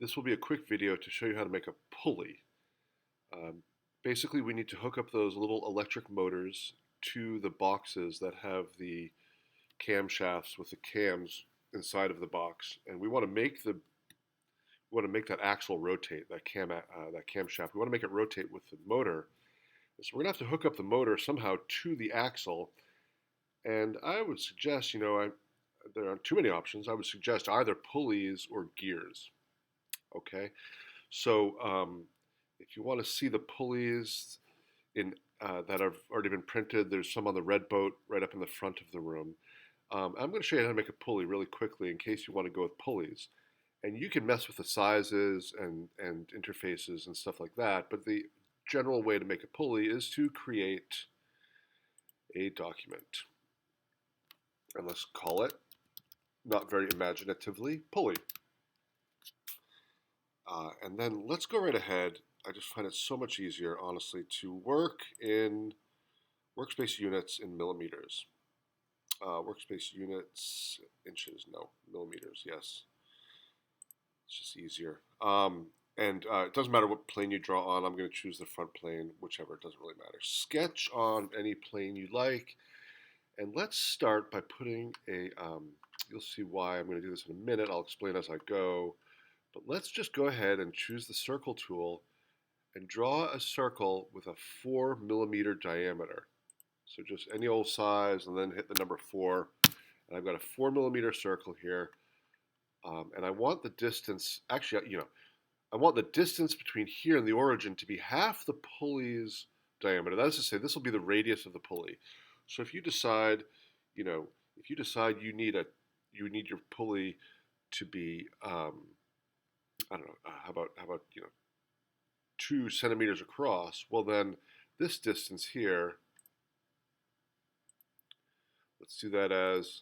This will be a quick video to show you how to make a pulley. Um, Basically, we need to hook up those little electric motors to the boxes that have the camshafts with the cams inside of the box, and we want to make that axle rotate, that camshaft. We want to make it rotate with the motor. So we're gonna have to hook up the motor somehow to the axle, and I would suggest, there aren't too many options. I would suggest either pulleys or gears. Okay. So if you want to see the pulleys in that have already been printed, there's some on the red boat right up in the front of the room. I'm going to show you how to make a pulley really quickly in case you want to go with pulleys. And you can mess with the sizes and interfaces and stuff like that, but the general way to make a pulley is to create a document. And let's call it, not very imaginatively, pulley. And then let's go right ahead. I just find it so much easier, honestly, to work in workspace units in millimeters. Workspace units, inches, no, millimeters, yes. It's just easier. And it doesn't matter what plane you draw on. I'm going to choose the front plane, whichever, it doesn't really matter. Sketch on any plane you like. And let's start by putting a, you'll see why I'm going to do this in a minute. I'll explain as I go. But let's just go ahead and choose the circle tool and draw a circle with a 4 millimeter diameter. So just any old size and then hit the number 4. And I've got a 4 millimeter circle here. And I want the distance, actually, I want the distance between here and the origin to be half the pulley's diameter. That is to say, this will be the radius of the pulley. So if you decide, you need your pulley to be, I don't know, how about 2 centimeters across? Well, then this distance here, let's do that as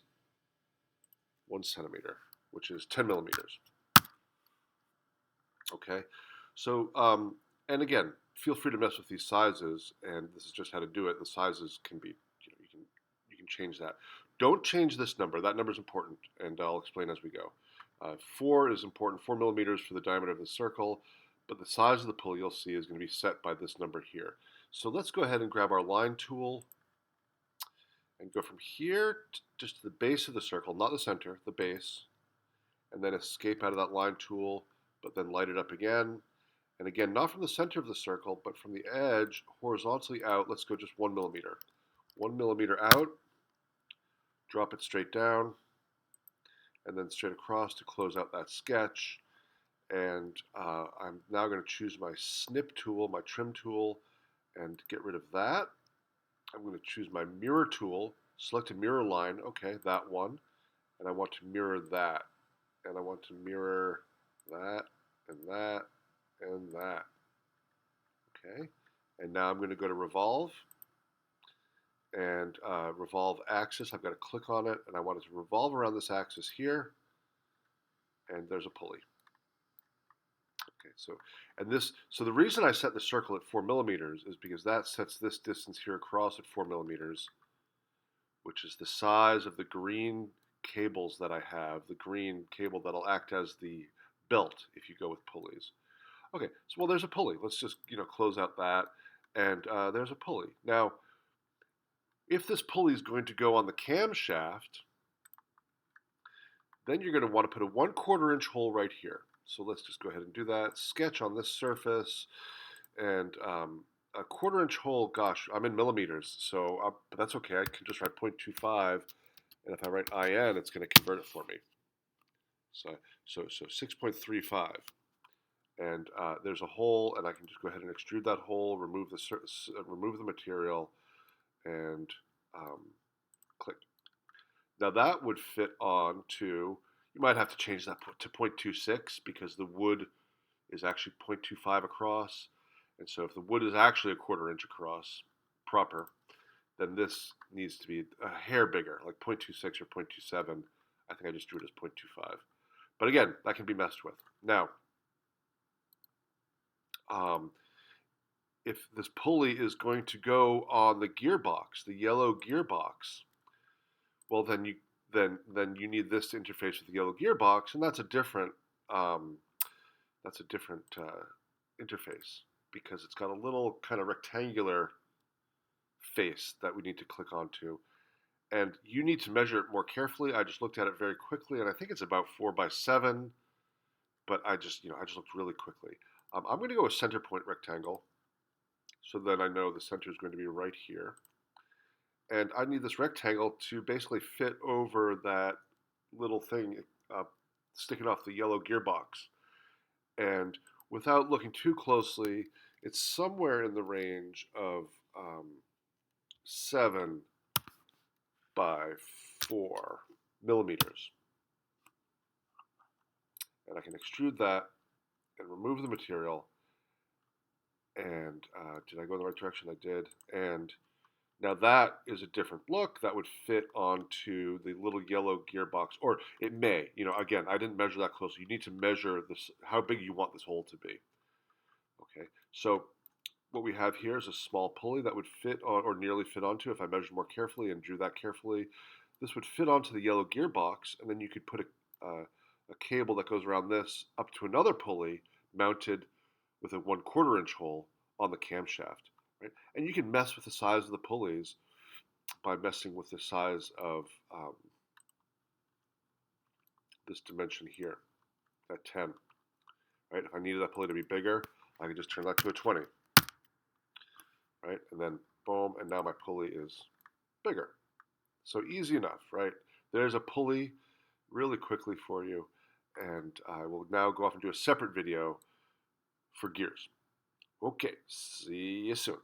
1 centimeter, which is 10 millimeters. Okay, so and again, feel free to mess with these sizes, and this is just how to do it. The sizes can be, you can change that. Don't change this number. That number is important, and I'll explain as we go. 4 is important, 4 millimeters for the diameter of the circle, but the size of the pulley you'll see is going to be set by this number here. So let's go ahead and grab our line tool and go from here just to the base of the circle, not the center, the base, and then escape out of that line tool, but then light it up again. And again, not from the center of the circle, but from the edge, horizontally out. Let's go just 1 millimeter. 1 millimeter out, drop it straight down, and then straight across to close out that sketch. And I'm now going to choose my snip tool, my trim tool, and get rid of that. I'm going to choose my mirror tool, select a mirror line, okay, that one, and I want to mirror that. And I want to mirror that, and that, and that. Okay, and now I'm going to go to revolve, and revolve axis. I've got to click on it, and I want it to revolve around this axis here, and there's a pulley. Okay, so the reason I set the circle at 4 millimeters is because that sets this distance here across at 4 millimeters, which is the size of the green cables that I have, the green cable that'll act as the belt if you go with pulleys. Okay, so well, there's a pulley. Let's just close out that, and there's a pulley. Now, if this pulley is going to go on the camshaft, then you're going to want to put a 1/4 inch hole right here. So let's just go ahead and do that. Sketch on this surface, and a 1/4 inch hole. Gosh, I'm in millimeters, so but that's okay. I can just write 0.25, and if I write IN, it's going to convert it for me. So 6.35, and there's a hole, and I can just go ahead and extrude that hole, remove the material, and click. Now that would fit on to. You might have to change that to 0.26 because the wood is actually 0.25 across. And so if the wood is actually a 1/4 inch across proper, then this needs to be a hair bigger, like 0.26 or 0.27. I think I just drew it as 0.25. But again, that can be messed with. Now, if this pulley is going to go on the gearbox, the yellow gearbox, well, then you need this to interface with the yellow gearbox, and that's a different that's a different interface because it's got a little kind of rectangular face that we need to click onto. And you need to measure it more carefully. I just looked at it very quickly, and I think it's about 4 by 7. But I just looked really quickly. I'm going to go with center point rectangle, so that I know the center is going to be right here. And I need this rectangle to basically fit over that little thing sticking off the yellow gearbox. And without looking too closely, it's somewhere in the range of 7 by 4 millimeters. And I can extrude that and remove the material. And did I go in the right direction? I did. And now that is a different look that would fit onto the little yellow gearbox, or it may. Again, I didn't measure that closely. You need to measure this, how big you want this hole to be. Okay, so what we have here is a small pulley that would fit on, or nearly fit onto, if I measured more carefully and drew that carefully. This would fit onto the yellow gearbox, and then you could put a cable that goes around this up to another pulley mounted with a 1/4 inch hole on the camshaft. Right? And you can mess with the size of the pulleys by messing with the size of this dimension here at 10. Right? If I needed that pulley to be bigger, I could just turn that to a 20. Right? And then boom, and now my pulley is bigger. So easy enough, right? There's a pulley really quickly for you, and I will now go off and do a separate video for gears. Okay, see you soon.